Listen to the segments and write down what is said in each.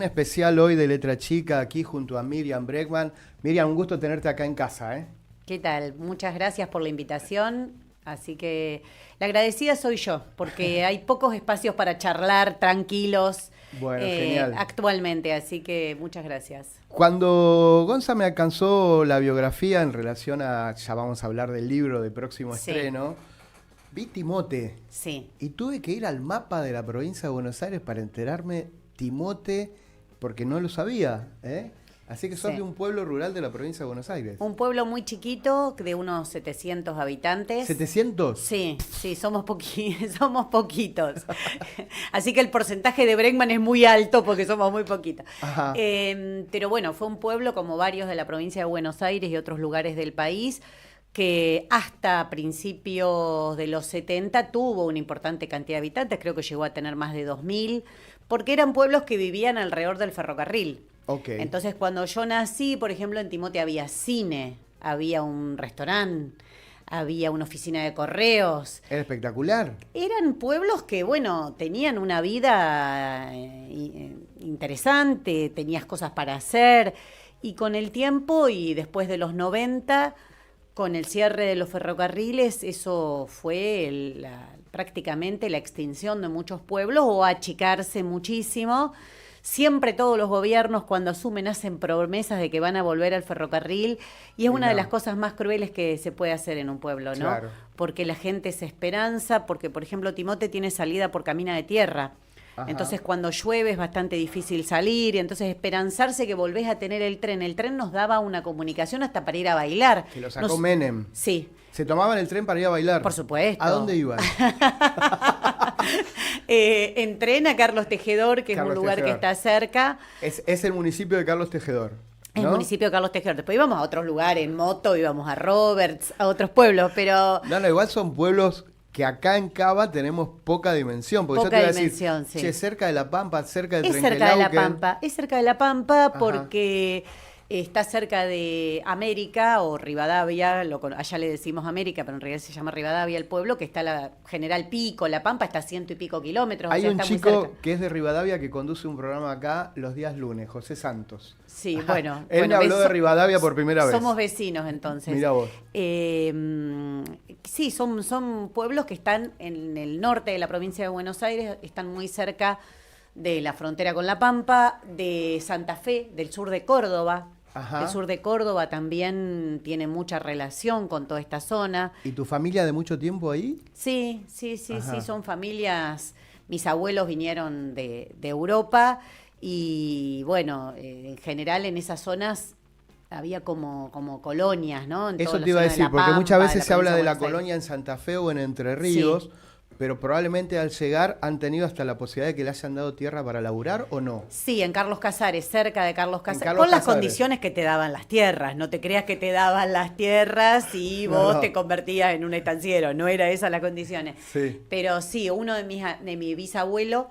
Un especial hoy de Letra Chica aquí junto a Miriam Bregman. Miriam, un gusto tenerte acá en casa, ¿eh? ¿Qué tal? Muchas gracias por la invitación. Así que la agradecida soy yo, porque hay pocos espacios para charlar tranquilos Bueno, genial. actualmente, así que muchas gracias. Cuando Gonza me alcanzó la biografía en relación a, ya vamos a hablar del libro de próximo Sí. estreno, vi Timote Sí, y tuve que ir al mapa de la provincia de Buenos Aires para enterarme Timote, porque no lo sabía, ¿eh? Así que sos Sí. de un pueblo rural de la provincia de Buenos Aires. un pueblo muy chiquito, de unos 700 habitantes. ¿700? Sí, sí, somos poquitos. Así que el porcentaje de Bregman es muy alto porque somos muy poquitos. Ajá. Pero bueno, fue un pueblo como varios de la provincia de Buenos Aires y otros lugares del país que hasta principios de los 70 tuvo una importante cantidad de habitantes, creo que llegó a tener más de 2000, porque eran pueblos que vivían alrededor del ferrocarril. Ok. Entonces, cuando yo nací, por ejemplo, en Timote había cine, había un restaurante, había una oficina de correos. Era espectacular. Eran pueblos que, bueno, tenían una vida interesante, tenías cosas para hacer. Y con el tiempo y después de los 90, con el cierre de los ferrocarriles, eso fue prácticamente la extinción de muchos pueblos o achicarse muchísimo. Siempre todos los gobiernos cuando asumen hacen promesas de que van a volver al ferrocarril y es Y una de no. las cosas más crueles que se puede hacer en un pueblo, ¿no? Claro. Porque la gente se esperanza, porque por ejemplo Timote tiene salida por camina de tierra. Ajá. Entonces cuando llueve es bastante difícil salir y entonces esperanzarse que volvés a tener el tren. El tren nos daba una comunicación hasta para ir a bailar. Que lo sacó Menem. Sí. ¿Se tomaban el tren para ir a bailar? Por supuesto. ¿A dónde iban? En tren a Carlos Tejedor, que Carlos es un lugar Tejedor. que está cerca. Es el municipio de Carlos Tejedor, El ¿no? municipio de Carlos Tejedor. Después íbamos a otros lugares, en moto, íbamos a Roberts, a otros pueblos, pero No, igual son pueblos que acá en Cava tenemos poca dimensión. Porque Poca yo te iba a dimensión, decir, sí. che, cerca de La Pampa, cerca de es cerca de La Trenquelauquen. Pampa. Es cerca de La Pampa Ajá. porque está cerca de América o Rivadavia, allá le decimos América, pero en realidad se llama Rivadavia el pueblo, que está la General Pico, La Pampa está a 100 y pico kilómetros. Hay o sea, un está muy chico cerca. que es de Rivadavia que conduce un programa acá los días lunes, José Santos. Sí, bueno. Él bueno, me habló ves, de Rivadavia por primera vez. Somos vecinos entonces. Mirá vos. Sí, son pueblos que están en el norte de la provincia de Buenos Aires, están muy cerca de la frontera con La Pampa, de Santa Fe, del sur de Córdoba. Ajá. El sur de Córdoba también tiene mucha relación con toda esta zona. ¿Y tu familia de mucho tiempo ahí? Sí, Ajá. son familias. Mis abuelos vinieron de Europa y bueno, en general en esas zonas había como colonias, ¿no? En toda Eso la te iba a zona de decir, La porque muchas Pampa, veces se habla provincia de la Buenos Aires. colonia en Santa Fe o en Entre Ríos, pero probablemente al llegar han tenido hasta la posibilidad de que le hayan dado tierra para laburar o no. Sí, en Carlos Casares, cerca de Carlos Casares, Carlos con las Casares. condiciones que te daban las tierras. No te creas que te daban las tierras y No, vos no. te convertías en un estanciero. No era esas las condiciones. Sí. Pero sí, uno de mi bisabuelo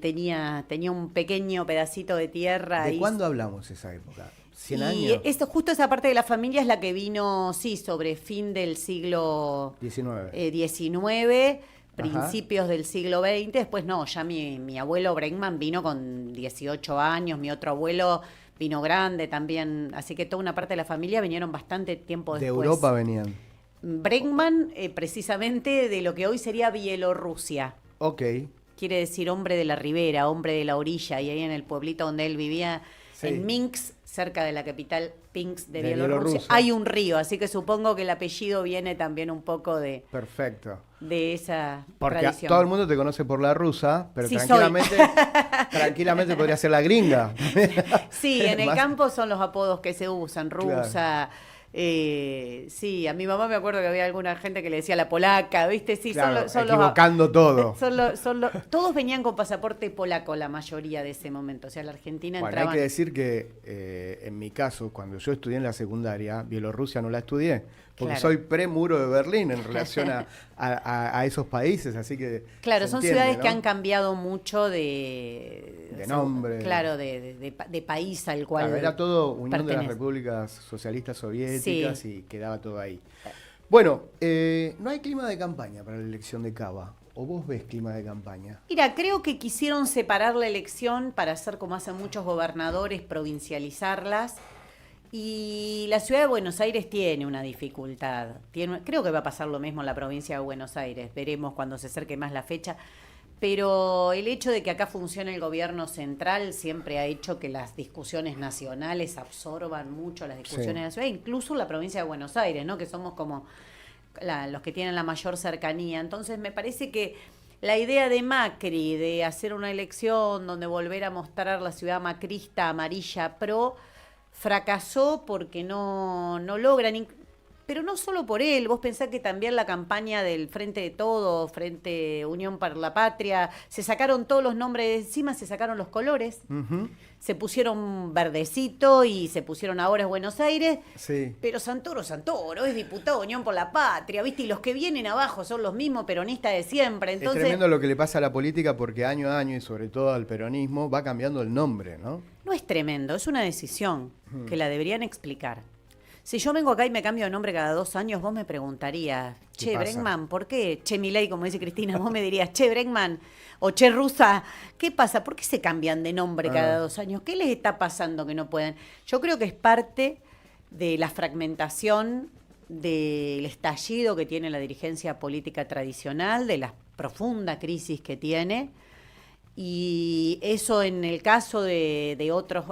tenía un pequeño pedacito de tierra. ¿De ahí. cuándo hablamos esa época? ¿100 Y años? justo esa parte de la familia es la que vino, sí, sobre fin del siglo 19. XIX, principios del siglo XX. Después no, ya mi abuelo Bregman vino con 18 años, mi otro abuelo vino grande también. Así que toda una parte de la familia vinieron bastante tiempo De después. Europa venían. Bregman, precisamente de lo que hoy sería Bielorrusia. Ok. Quiere decir hombre de la ribera, hombre de la orilla. Y ahí en el pueblito donde él vivía, Sí. en Minsk, cerca de la capital Pinsk de De Bielorrusia, Bielorrusia. hay un río. Así que supongo que el apellido viene también un poco de Perfecto. esa Porque tradición. todo el mundo te conoce por la rusa, pero Sí, tranquilamente podría ser la gringa. Sí, en el Más- campo son los apodos que se usan, Claro. rusa. Sí, a mi mamá me acuerdo que había alguna gente que le decía la polaca, ¿viste? Sí, Claro, son equivocando todo. todos venían con pasaporte polaco la mayoría de ese momento. O sea, la Argentina Bueno, hay entraban. que decir que en mi caso, cuando yo estudié en la secundaria, Bielorrusia no la estudié, porque Claro. soy pre-muro de Berlín en relación a esos países, así que Claro, se son entiende, ciudades ¿no? que han cambiado mucho de nombre. Claro, de país al cual. Claro, era todo Unión de las pertenece. Repúblicas Socialistas Soviéticas Sí. y quedaba todo ahí. Bueno, no hay clima de campaña para la elección de Cava. ¿O vos ves clima de campaña? Mira, creo que quisieron separar la elección para hacer como hacen muchos gobernadores, provincializarlas. Y la ciudad de Buenos Aires tiene una dificultad. Creo que va a pasar lo mismo en la provincia de Buenos Aires. Veremos cuando se acerque más la fecha. Pero el hecho de que acá funcione el gobierno central siempre ha hecho que las discusiones nacionales absorban mucho las discusiones de la ciudad, incluso la provincia de Buenos Aires, ¿no? Que somos como los que tienen la mayor cercanía. Entonces me parece que la idea de Macri de hacer una elección donde volver a mostrar la ciudad macrista, amarilla, pro, fracasó porque no logran, pero no solo por él. Vos pensás que también la campaña del Frente de Todo, Frente Unión para la Patria, se sacaron todos los nombres de encima, se sacaron los colores, se pusieron verdecito y se pusieron ahora es Buenos Aires, pero Santoro es diputado de Unión por la Patria, ¿viste? Y los que vienen abajo son los mismos peronistas de siempre. Entonces, es tremendo lo que le pasa a la política porque año a año y sobre todo al peronismo va cambiando el nombre, ¿no? No es tremendo, es una decisión que la deberían explicar. Si yo vengo acá y me cambio de nombre cada 2 años, vos me preguntarías, che, Bregman, ¿por qué? Che, Milei, como dice Cristina, vos me dirías, che, Bregman, o che, Rusa, ¿qué pasa? ¿Por qué se cambian de nombre cada 2 años? ¿Qué les está pasando que no pueden? Yo creo que es parte de la fragmentación, del estallido que tiene la dirigencia política tradicional, de la profunda crisis que tiene. Y eso en el caso de otros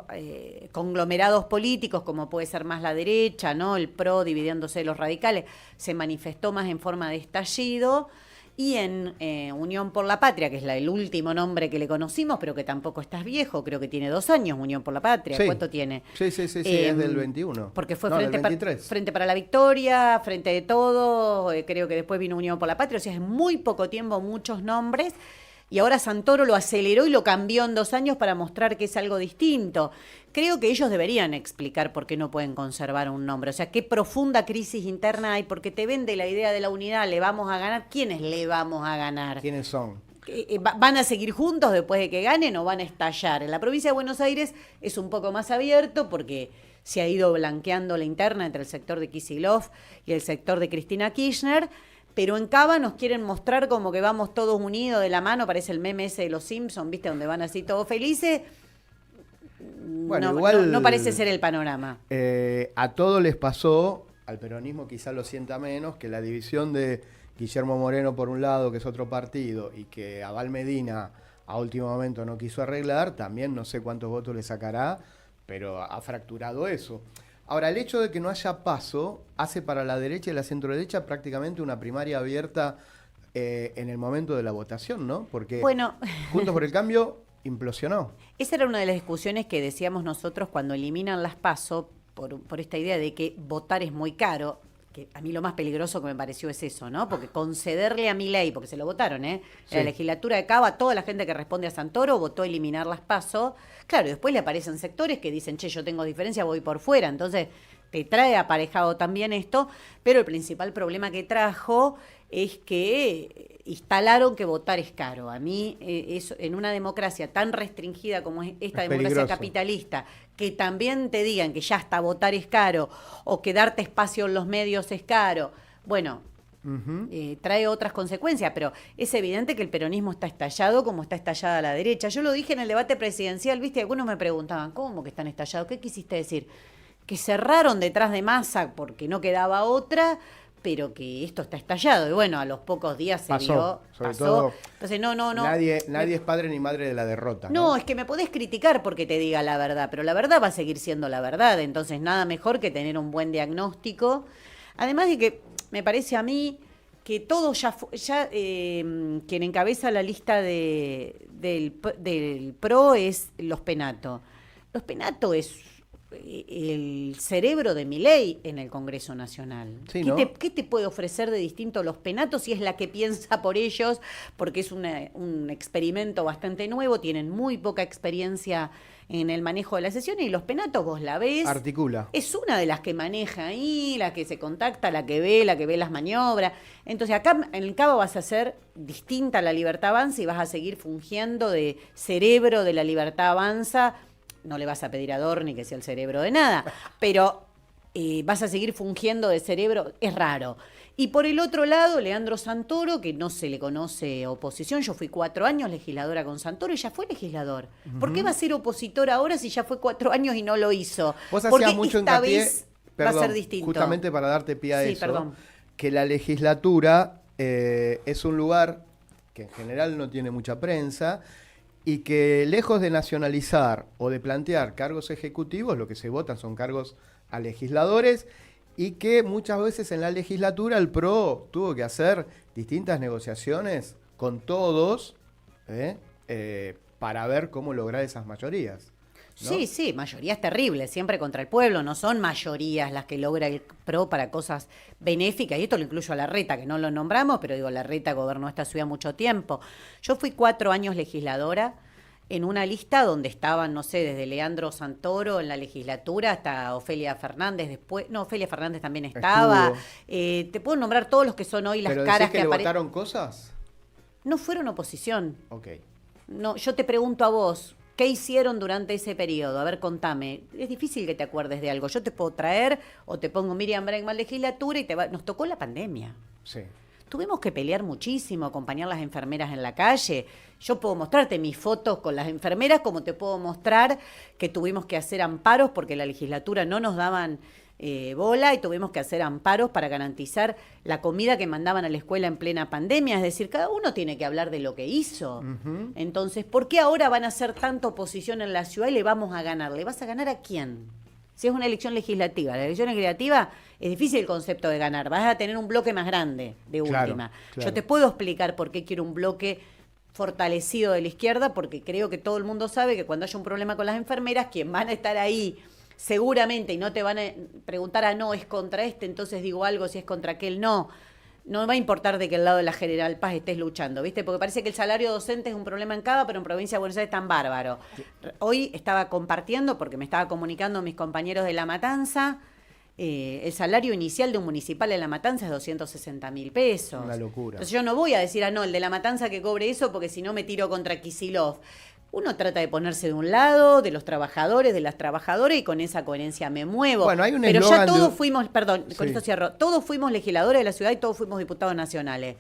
conglomerados políticos, como puede ser más la derecha, ¿no? El PRO dividiéndose de los radicales, se manifestó más en forma de estallido. Y en Unión por la Patria, que es el último nombre que le conocimos, pero que tampoco estás viejo, creo que tiene 2 años Unión por la Patria. Sí. ¿Cuánto tiene? Sí, es del 21. Porque fue Frente Frente para la Victoria, Frente de Todo, creo que después vino Unión por la Patria, o sea, es muy poco tiempo, muchos nombres. Y ahora Santoro lo aceleró y lo cambió en 2 años para mostrar que es algo distinto. Creo que ellos deberían explicar por qué no pueden conservar un nombre. O sea, qué profunda crisis interna hay, porque te vende la idea de la unidad, le vamos a ganar. ¿Quiénes le vamos a ganar? ¿Quiénes son? ¿Van a seguir juntos después de que ganen o van a estallar? En la provincia de Buenos Aires es un poco más abierto porque se ha ido blanqueando la interna entre el sector de Kicillof y el sector de Cristina Kirchner. Pero en Cava nos quieren mostrar como que vamos todos unidos de la mano, parece el meme ese de los Simpsons, ¿viste? Donde van así todos felices. Bueno, igual no parece ser el panorama. A todos les pasó, al peronismo quizá lo sienta menos, que la división de Guillermo Moreno por un lado, que es otro partido, y que Abal Medina a último momento no quiso arreglar, también no sé cuántos votos le sacará, pero ha fracturado eso. Ahora, el hecho de que no haya paso hace para la derecha y la centroderecha prácticamente una primaria abierta en el momento de la votación, ¿no? Porque Juntos por el Cambio implosionó. Esa era una de las discusiones que decíamos nosotros cuando eliminan las PASO por esta idea de que votar es muy caro. Que a mí lo más peligroso que me pareció es eso, ¿no? Porque concederle a Milei, porque se lo votaron, En la legislatura de Cava, toda la gente que responde a Santoro votó eliminar las PASO. Claro, y después le aparecen sectores que dicen, che, yo tengo diferencia, voy por fuera. Entonces, te trae aparejado también esto, pero el principal problema que trajo es que instalaron que votar es caro. A mí, eso, en una democracia tan restringida como es esta democracia capitalista, que también te digan que ya hasta votar es caro, o que darte espacio en los medios es caro, bueno, trae otras consecuencias, pero es evidente que el peronismo está estallado como está estallada la derecha. Yo lo dije en el debate presidencial, ¿viste? Algunos me preguntaban, ¿cómo que están estallados? ¿Qué quisiste decir? Que cerraron detrás de Massa porque no quedaba otra, pero que esto está estallado. Y bueno, a los pocos días se vio. Todo, entonces, no. Nadie es padre ni madre de la derrota. No, es que me podés criticar porque te diga la verdad, pero la verdad va a seguir siendo la verdad. Entonces, nada mejor que tener un buen diagnóstico. Además de que me parece a mí que todo quien encabeza la lista del PRO es Los Penato. Los Penato es el cerebro de Milei en el Congreso Nacional. Sí, ¿no? ¿Qué te puede ofrecer de distinto Los Penato si es la que piensa por ellos? Porque es un experimento bastante nuevo, tienen muy poca experiencia en el manejo de la sesión y Los Penato vos la ves. Articula. Es una de las que maneja ahí, la que se contacta, la que ve las maniobras. Entonces acá en el Cabo vas a ser distinta a la Libertad Avanza y vas a seguir fungiendo de cerebro de la Libertad Avanza. No le vas a pedir a Dorni que sea el cerebro de nada, pero vas a seguir fungiendo de cerebro, es raro. Y por el otro lado, Leandro Santoro, que no se le conoce oposición, yo fui 4 años legisladora con Santoro y ya fue legislador. ¿Por qué va a ser opositor ahora si ya fue 4 años y no lo hizo? Vos Porque hacías mucho esta hincapié, vez perdón, va a ser distinto. justamente para darte pie a Sí, eso, perdón. que la legislatura es un lugar que en general no tiene mucha prensa y que lejos de nacionalizar o de plantear cargos ejecutivos, lo que se votan son cargos a legisladores y que muchas veces en la legislatura el PRO tuvo que hacer distintas negociaciones con todos para ver cómo lograr esas mayorías, ¿no? Sí, sí, mayorías terribles, siempre contra el pueblo, no son mayorías las que logra el PRO para cosas benéficas, y esto lo incluyo a Larreta, que no lo nombramos, pero digo, Larreta gobernó esta ciudad mucho tiempo. Yo fui 4 años legisladora en una lista donde estaban, no sé, desde Leandro Santoro en la legislatura hasta Ofelia Fernández después, no, Ofelia Fernández también estaba. Te puedo nombrar todos los que son hoy las ¿Pero caras decís que le aparecen. votaron cosas? No fueron oposición. Ok. No, yo te pregunto a vos, ¿qué hicieron durante ese periodo? A ver, contame. Es difícil que te acuerdes de algo. Yo te puedo traer o te pongo Miriam Bregman legislatura y nos tocó la pandemia. Sí. Tuvimos que pelear muchísimo, acompañar a las enfermeras en la calle. Yo puedo mostrarte mis fotos con las enfermeras, como te puedo mostrar que tuvimos que hacer amparos porque la legislatura no nos daban bola y tuvimos que hacer amparos para garantizar la comida que mandaban a la escuela en plena pandemia. Es decir, cada uno tiene que hablar de lo que hizo. Ujú. Entonces, ¿por qué ahora van a hacer tanta oposición en la ciudad y le vamos a ganar? ¿Le vas a ganar a quién? Si es una elección legislativa. La elección legislativa es difícil el concepto de ganar. Vas a tener un bloque más grande, de Claro, última. claro. Yo te puedo explicar por qué quiero un bloque fortalecido de la izquierda, porque creo que todo el mundo sabe que cuando haya un problema con las enfermeras, quien van a estar ahí seguramente y no te van a preguntar no, es contra este, entonces digo algo, si es contra aquel, no. No va a importar de qué lado de la General Paz estés luchando, ¿viste? Porque parece que el salario docente es un problema en Cava, pero en Provincia de Buenos Aires es tan bárbaro. Hoy estaba compartiendo, porque me estaba comunicando mis compañeros de La Matanza, el salario inicial de un municipal en La Matanza es 260.000 pesos. Una locura. Entonces yo no voy a decir, no, el de La Matanza que cobre eso, porque si no me tiro contra Kicillof. Uno trata de ponerse de un lado, de los trabajadores, de las trabajadoras, y con esa coherencia me muevo. Bueno, hay un pero ya eslogan todos fuimos, perdón, con Sí. esto cierro, todos fuimos legisladores de la ciudad y todos fuimos diputados nacionales.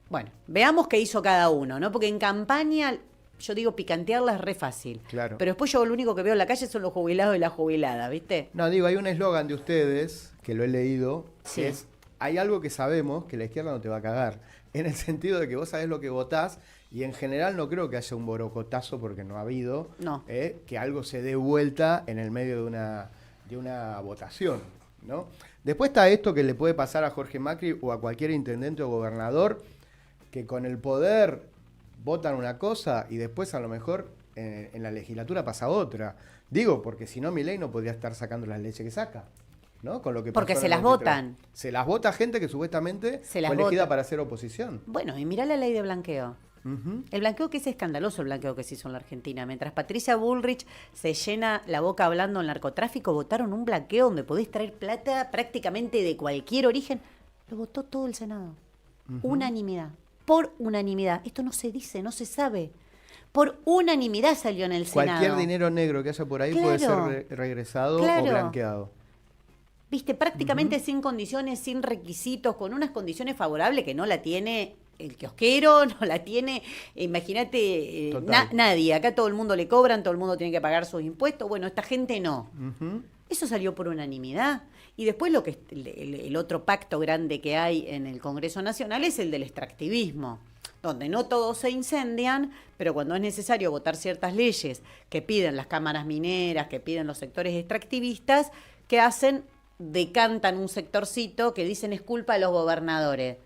Bueno, veamos qué hizo cada uno, ¿no? Porque en campaña, yo digo, picantearla es re fácil. Claro. Pero después yo lo único que veo en la calle son los jubilados y las jubiladas, ¿viste? No, digo, hay un eslogan de ustedes, que lo he leído, Sí. que es, hay algo que sabemos que la izquierda no te va a cagar, en el sentido de que vos sabés lo que votás, y en general no creo que haya un borocotazo, porque no ha habido, No. que algo se dé vuelta en el medio de una votación, ¿no? Después está esto que le puede pasar a Jorge Macri o a cualquier intendente o gobernador, que con el poder votan una cosa y después a lo mejor en la legislatura pasa otra. Digo, porque si no, Milei no podría estar sacando las leyes que saca, ¿no? Con lo que Porque pasó se en el las 23. votan. Se las vota gente que supuestamente Se las fue elegida vota. para hacer oposición. Bueno, y mirá la ley de blanqueo. Ujú. El blanqueo que es escandaloso, el blanqueo que se hizo en la Argentina. Mientras Patricia Bullrich se llena la boca hablando del narcotráfico, votaron un blanqueo donde podés traer plata prácticamente de cualquier origen. Lo votó todo el Senado. Unanimidad. Por unanimidad. Esto no se dice, no se sabe. Por unanimidad salió en el Cualquier Senado. dinero negro que haya por ahí puede ser Claro. regresado Claro. o blanqueado. Viste, prácticamente sin condiciones, sin requisitos, con unas condiciones favorables que no la tiene el kiosquero, no la tiene, imagínate, Total. nadie. Acá todo el mundo le cobran, todo el mundo tiene que pagar sus impuestos. Bueno, esta gente no. Ujú. Eso salió por unanimidad. Y después lo que el otro pacto grande que hay en el Congreso Nacional es el del extractivismo, donde no todos se incendian, pero cuando es necesario votar ciertas leyes que piden las cámaras mineras, que piden los sectores extractivistas, ¿qué hacen? Decantan un sectorcito que dicen es culpa de los gobernadores.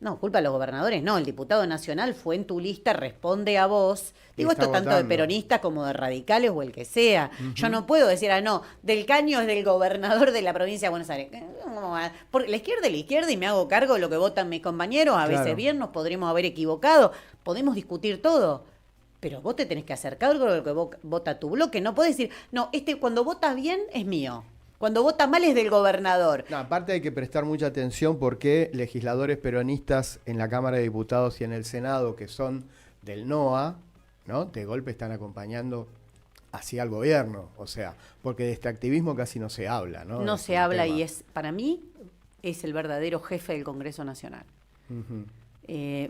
No, culpa de los gobernadores, no. El diputado nacional fue en tu lista, responde a vos. Y Digo está esto tanto de votando. peronistas como de radicales o el que sea. Yo no puedo decir, no, Del Caño es del gobernador de la provincia de Buenos Aires. ¿Cómo va? Porque la izquierda es la izquierda y me hago cargo de lo que votan mis compañeros. A veces Claro. bien, nos podremos haber equivocado. Podemos discutir todo. Pero vos te tenés que hacer cargo de lo que vota tu bloque. No podés decir, no, cuando votas bien es mío. Cuando vota mal es del gobernador. No, aparte hay que prestar mucha atención porque legisladores peronistas en la Cámara de Diputados y en el Senado, que son del NOA, ¿no? De golpe están acompañando hacia el gobierno, o sea, porque de este activismo casi no se habla, ¿no? No Es se un habla tema. y para mí, es el verdadero jefe del Congreso Nacional. Ujú.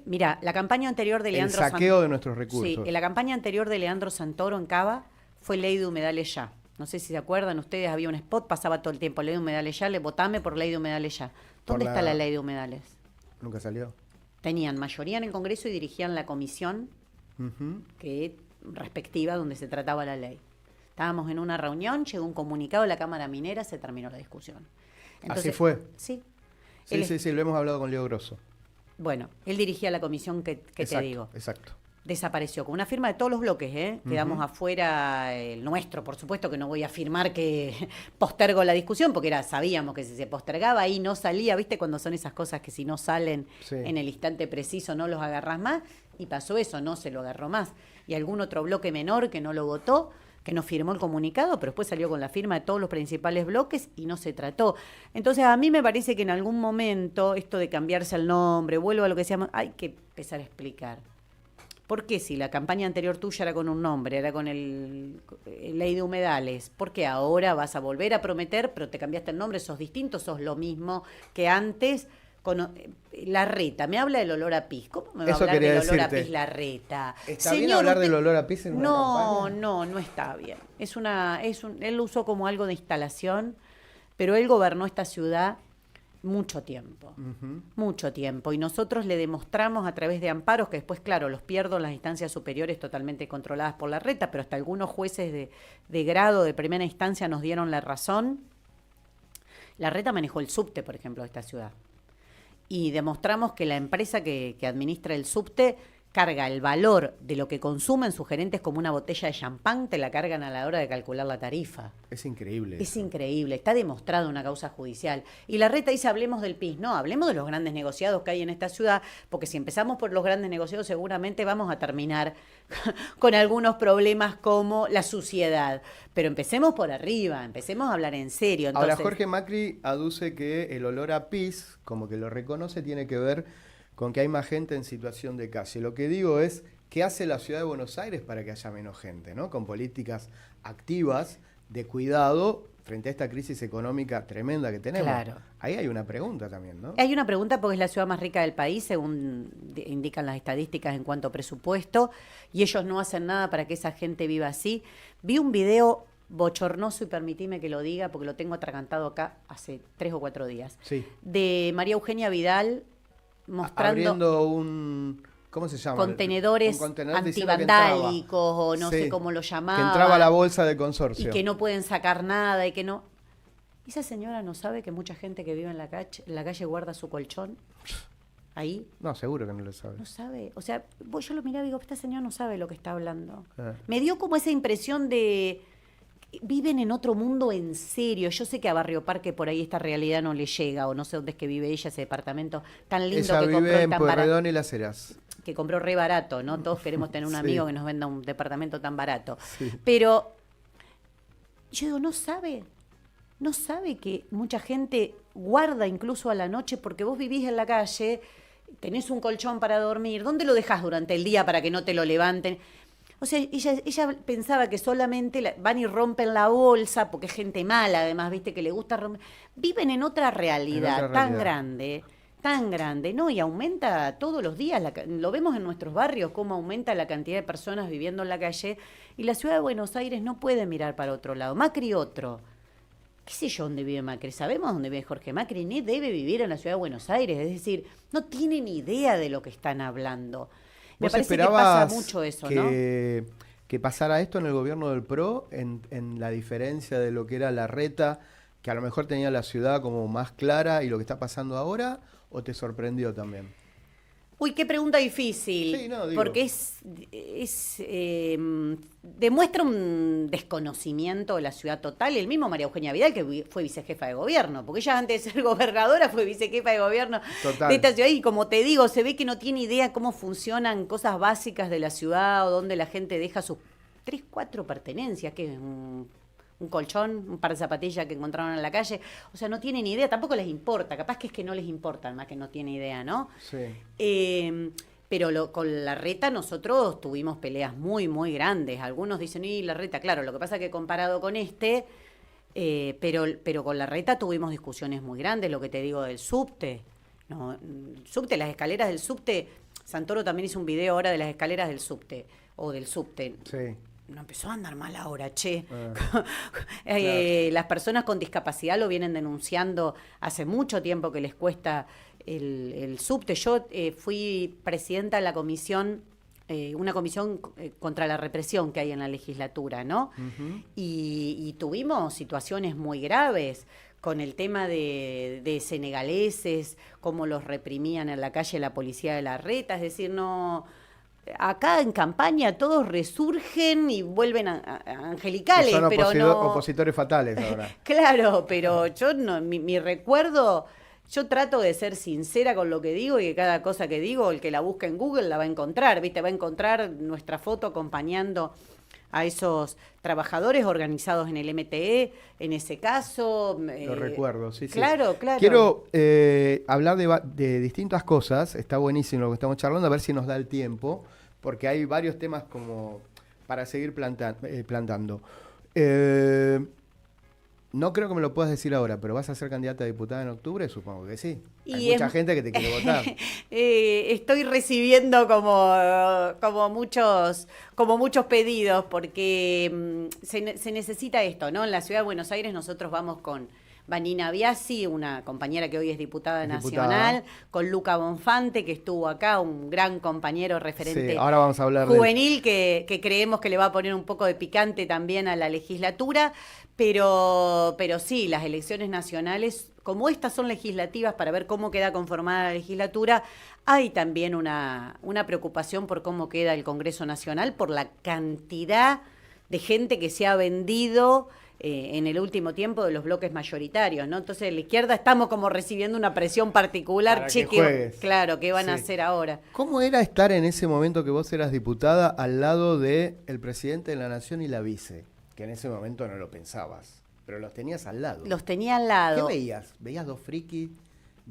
Mira, la campaña anterior de El Leandro saqueo de nuestros Sí, recursos. en la campaña anterior de Leandro Santoro en Cava fue ley de humedales ya. No sé si se acuerdan ustedes, había un spot, pasaba todo el tiempo, ley de humedales ya, votame por ley de humedales ya. Por ¿Dónde está la la- ley de humedales? ¿Nunca salió? Tenían mayoría en el Congreso y dirigían la comisión Ujú. respectiva donde se trataba la ley. Estábamos en una reunión, llegó un comunicado de la Cámara Minera, se terminó la discusión. Así fue. Sí. Sí, sí, lo hemos hablado con Leo Grosso. Bueno, él dirigía la comisión que te digo. Exacto. Desapareció con una firma de todos los bloques, ¿eh? Quedamos afuera el nuestro, por supuesto que no voy a afirmar que postergo la discusión, porque sabíamos que si se postergaba y no salía, ¿viste? Cuando son esas cosas que si no salen Sí. en el instante preciso no los agarrás más, y pasó eso, no se lo agarró más. Y algún otro bloque menor que no lo votó, que no firmó el comunicado, pero después salió con la firma de todos los principales bloques y no se trató. Entonces a mí me parece que en algún momento esto de cambiarse el nombre, vuelvo a lo que decíamos, hay que empezar a explicar. ¿Por qué si la campaña anterior tuya era con un nombre, era con el ley de humedales? ¿Por qué ahora vas a volver a prometer, pero te cambiaste el nombre, sos distinto, sos lo mismo que antes? Larreta, me habla del olor a pis. ¿Cómo me va a Eso hablar quería del olor a decirte. pis Larreta? ¿Está bien hablar del olor a pis en una campaña? No está bien. Él lo usó como algo de instalación, pero él gobernó esta ciudad mucho tiempo, mucho tiempo. Y nosotros le demostramos a través de amparos, que después, claro, los pierdo en las instancias superiores totalmente controladas por Larreta, pero hasta algunos jueces de grado de primera instancia nos dieron la razón. Larreta manejó el subte, por ejemplo, de esta ciudad. Y demostramos que la empresa que administra el subte carga el valor de lo que consumen sus gerentes como una botella de champán, te la cargan a la hora de calcular la tarifa. Es increíble. Es eso. increíble, está demostrado una causa judicial. Y Larreta dice, hablemos del PIS. No, hablemos de los grandes negociados que hay en esta ciudad, porque si empezamos por los grandes negociados seguramente vamos a terminar con algunos problemas como la suciedad. Pero empecemos por arriba, empecemos a hablar en serio. Entonces, Ahora, Jorge Macri aduce que el olor a pis, como que lo reconoce, tiene que ver con que hay más gente en situación de calle. Lo que digo es, ¿qué hace la ciudad de Buenos Aires para que haya menos gente, ¿no? Con políticas activas de cuidado frente a esta crisis económica tremenda que tenemos. Claro. Ahí hay una pregunta también, ¿no? Hay una pregunta porque es la ciudad más rica del país, según indican las estadísticas en cuanto a presupuesto, y ellos no hacen nada para que esa gente viva así. Vi un video bochornoso, y permitime que lo diga, porque lo tengo atragantado acá hace 3 o 4 días, Sí. de María Eugenia Vidal mostrando Abriendo un... ¿Cómo se llama? contenedores Un contenedor diciendo que entraba. antivandálicos, o no Sí, sé cómo lo que llamaban. entraba a la bolsa del consorcio. Y que no pueden sacar nada y que no... ¿Esa señora no sabe que mucha gente que vive en la calle guarda su colchón ahí? No, seguro que no lo sabe. No sabe. O sea, yo lo miraba y digo, esta señora no sabe lo que está hablando. Ah. Me dio como esa impresión de... Viven en otro mundo en serio. Yo sé que a Barrio Parque por ahí esta realidad no le llega, o no sé dónde es que vive ella, ese departamento tan lindo Ella que compró vive y en tan barato. Pueyrredón y Las Heras. Que compró re barato, ¿no? Todos queremos tener un Sí. amigo que nos venda un departamento tan barato. Sí. Pero yo digo, no sabe que mucha gente guarda incluso a la noche, porque vos vivís en la calle, tenés un colchón para dormir, ¿dónde lo dejás durante el día para que no te lo levanten? O sea, ella pensaba que solamente van y rompen la bolsa, porque es gente mala, además, viste, que le gusta romper. Viven en otra realidad, En otra tan realidad. grande, ¿no? Y aumenta todos los días, lo vemos en nuestros barrios, cómo aumenta la cantidad de personas viviendo en la calle, y la ciudad de Buenos Aires no puede mirar para otro lado. Macri otro. ¿Qué sé yo dónde vive Macri? ¿Sabemos dónde vive Jorge Macri? Ni debe vivir en la ciudad de Buenos Aires, es decir, no tienen idea de lo que están hablando. Me ¿Vos parece que pasa esperabas mucho eso, que pasara esto en el gobierno del PRO, en la diferencia de lo que era Larreta, que a lo mejor tenía la ciudad como más clara, y lo que está pasando ahora, o te sorprendió también? Uy, qué pregunta difícil, Sí, no, digo. porque demuestra un desconocimiento de la ciudad total. El mismo María Eugenia Vidal, que fue vicejefa de gobierno, porque ella antes de ser gobernadora fue vicejefa de gobierno Total. de esta ciudad, y como te digo, se ve que no tiene idea cómo funcionan cosas básicas de la ciudad, o dónde la gente deja sus 3, 4 pertenencias, que es un colchón, un par de zapatillas que encontraron en la calle. O sea, no tienen idea, tampoco les importa, capaz que es que no les importa, más que no tiene idea, ¿no? Sí. Pero con Larreta nosotros tuvimos peleas muy, muy grandes. Algunos dicen, y Larreta, claro, lo que pasa es que comparado con pero con Larreta tuvimos discusiones muy grandes, lo que te digo del subte. No, el subte, las escaleras del subte, Santoro también hizo un video ahora de las escaleras del subte, o del subte. Sí. No empezó a andar mal ahora, che. Claro. Las personas con discapacidad lo vienen denunciando hace mucho tiempo que les cuesta el subte. Yo fui presidenta de la comisión, una comisión contra la represión que hay en la legislatura, ¿no? Ujú. Y tuvimos situaciones muy graves con el tema de senegaleses, cómo los reprimían en la calle la policía de Larreta, es decir, no... Acá en campaña todos resurgen y vuelven a angelicales, Son pero no... opositores fatales ahora. Claro, pero yo no, mi recuerdo, yo trato de ser sincera con lo que digo y que cada cosa que digo, el que la busca en Google la va a encontrar, ¿viste? Va a encontrar nuestra foto acompañando a esos trabajadores organizados en el MTE, en ese caso. Lo recuerdo, sí, sí. Claro, claro. Quiero hablar de distintas cosas, está buenísimo lo que estamos charlando, a ver si nos da el tiempo, porque hay varios temas como para seguir plantando. No creo que me lo puedas decir ahora, pero ¿vas a ser candidata a diputada en octubre? Supongo que sí. Hay mucha gente que te quiere votar. Estoy recibiendo como muchos pedidos, porque se necesita esto, ¿no? En la Ciudad de Buenos Aires nosotros vamos con Vanina Biasi, una compañera que hoy es diputada nacional, con Luca Bonfante, que estuvo acá, un gran compañero referente Sí, ahora vamos a hablar juvenil, que creemos que le va a poner un poco de picante también a la legislatura, pero sí, las elecciones nacionales, como estas son legislativas para ver cómo queda conformada la legislatura, hay también una preocupación por cómo queda el Congreso Nacional, por la cantidad de gente que se ha vendido en el último tiempo de los bloques mayoritarios, ¿no? Entonces, la izquierda estamos como recibiendo una presión particular. Para che, que juegues. Claro, ¿qué van a Sí. hacer ahora? ¿Cómo era estar en ese momento que vos eras diputada al lado del presidente de la Nación y la vice? Que en ese momento no lo pensabas, pero los tenías al lado. Los tenía al ¿Qué lado. veías? ¿Veías dos frikis?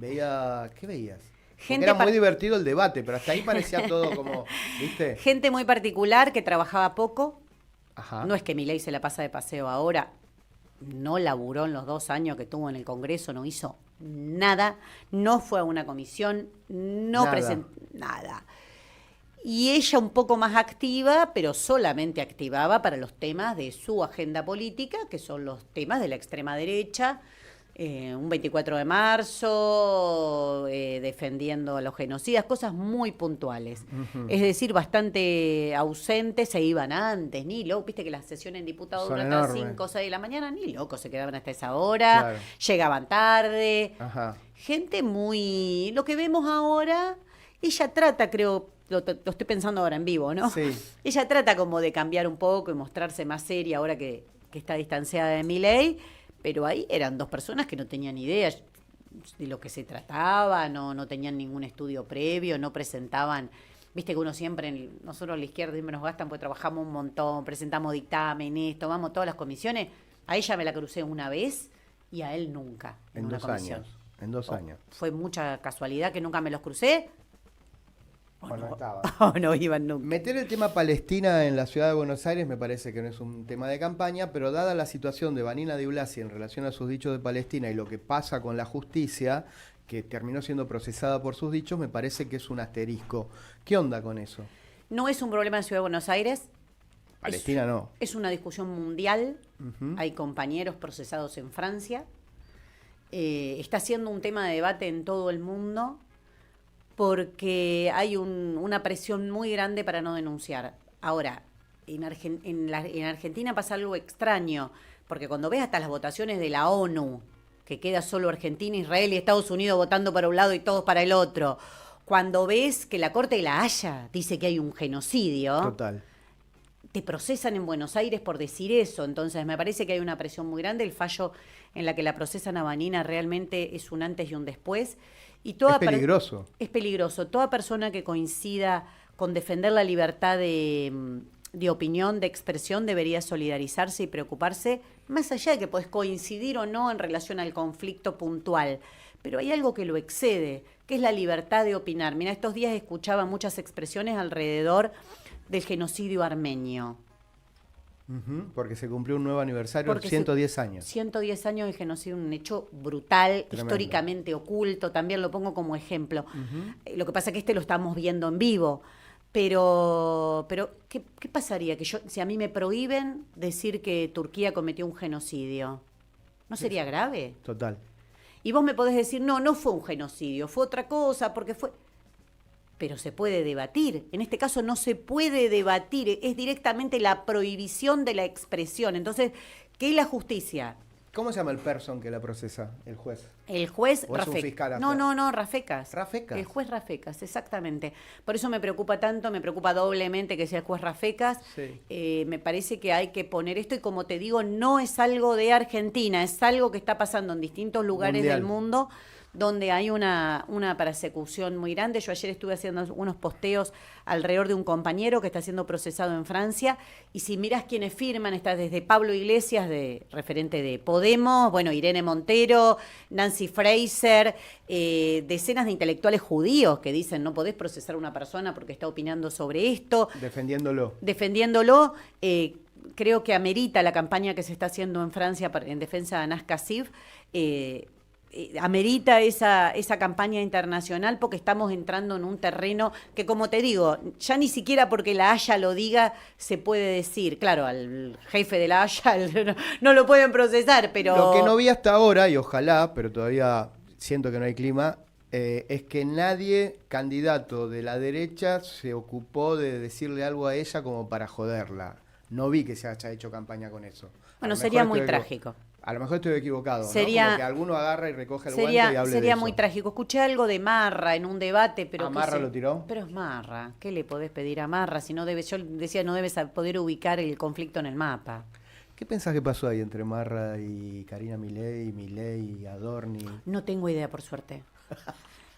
¿Qué veías? Porque Gente era muy par- divertido el debate, pero hasta ahí parecía todo como, ¿viste? Gente muy particular que trabajaba poco. Ajá. No es que Milei se la pasa de paseo ahora, no laburó en los 2 años que estuvo en el Congreso, no hizo nada, no fue a una comisión, no Nada. presentó nada. Y ella un poco más activa, pero solamente activaba para los temas de su agenda política, que son los temas de la extrema derecha, un 24 de marzo, defendiendo a los genocidas, cosas muy puntuales. Es decir, bastante ausentes, se iban antes, ni loco, viste que las sesiones en diputados Son duran hasta enormes. 5 o 6 de la mañana, ni locos se quedaban hasta esa hora, Claro. llegaban tarde. Ajá. Gente muy... Lo que vemos ahora, ella trata, creo, lo estoy pensando ahora en vivo, ¿no? Sí. Ella trata como de cambiar un poco y mostrarse más seria ahora que está distanciada de Milei, pero ahí eran 2 personas que no tenían idea de lo que se trataba, no tenían ningún estudio previo, no presentaban... Viste que uno siempre, nosotros a la izquierda siempre nos gastan porque trabajamos un montón, presentamos dictámenes, tomamos todas las comisiones. A ella me la crucé una vez y a él nunca En una 2 comisión. años. En 2 años. Fue mucha casualidad que nunca me los crucé O no estaba. o no iban nunca. Meter el tema Palestina en la ciudad de Buenos Aires me parece que no es un tema de campaña, pero dada la situación de Vanina Di Blasi en relación a sus dichos de Palestina y lo que pasa con la justicia, que terminó siendo procesada por sus dichos, me parece que es un asterisco. ¿Qué onda con eso? No es un problema de Ciudad de Buenos Aires. Palestina no. Es una discusión mundial. Ujú. Hay compañeros procesados en Francia. Está siendo un tema de debate en todo el mundo porque hay una presión muy grande para no denunciar. Ahora, en Argentina pasa algo extraño, porque cuando ves hasta las votaciones de la ONU, que queda solo Argentina, Israel y Estados Unidos votando para un lado y todos para el otro, cuando ves que la Corte de la Haya dice que hay un genocidio, Total. te procesan en Buenos Aires por decir eso. Entonces me parece que hay una presión muy grande. El fallo en la que la procesan a Vanina realmente es un antes y un después. Y Es peligroso. Es peligroso. Toda persona que coincida con defender la libertad de opinión, de expresión, debería solidarizarse y preocuparse, más allá de que podés coincidir o no en relación al conflicto puntual. Pero hay algo que lo excede. que es la libertad de opinar. Mira, estos días escuchaba muchas expresiones alrededor del genocidio armenio. Porque se cumplió un nuevo aniversario, 110 años. 110 años del genocidio, un hecho brutal, Tremendo. históricamente oculto, también lo pongo como ejemplo. Lo que pasa es que lo estamos viendo en vivo. Pero ¿qué pasaría que si a mí me prohíben decir que Turquía cometió un genocidio? ¿No sería grave? Total. Y vos me podés decir, no fue un genocidio, fue otra cosa, porque fue... Pero se puede debatir. En este caso no se puede debatir, es directamente la prohibición de la expresión. Entonces, ¿qué es la justicia? ¿Cómo se llama el person que la procesa, el juez? El juez ¿O es un Rafecas. fiscal? No, Rafecas. ¿Rafecas? El juez Rafecas, exactamente. Por eso me preocupa tanto, me preocupa doblemente que sea el juez Rafecas. Sí. Me parece que hay que poner esto y como te digo, no es algo de Argentina, es algo que está pasando en distintos lugares Mundial. del mundo donde hay una persecución muy grande. Yo ayer estuve haciendo unos posteos alrededor de un compañero que está siendo procesado en Francia, y si miras quienes firman, está desde Pablo Iglesias, referente de Podemos, bueno, Irene Montero, Nancy Fraser, decenas de intelectuales judíos que dicen no podés procesar a una persona porque está opinando sobre esto. Defendiéndolo. Creo que amerita la campaña que se está haciendo en Francia en defensa de Anas Kassif, amerita esa campaña internacional porque estamos entrando en un terreno que, como te digo, ya ni siquiera porque la Haya lo diga se puede decir. Claro, al jefe de la Haya no lo pueden procesar, pero... Lo que no vi hasta ahora, y ojalá, pero todavía siento que no hay clima, es que nadie, candidato de la derecha, se ocupó de decirle algo a ella como para joderla. No vi que se haya hecho campaña con eso. Bueno, sería muy trágico. A lo mejor estoy equivocado, sería, ¿no? Como que alguno agarra y recoge el guante y hable de eso. Sería muy trágico. Escuché algo de Marra en un debate, pero... ¿A Marra lo tiró? Pero es Marra. ¿Qué le podés pedir a Marra? Si no debes, yo decía, no debes poder ubicar el conflicto en el mapa. ¿Qué pensás que pasó ahí entre Marra y Karina Milei y Adorni? No tengo idea, por suerte.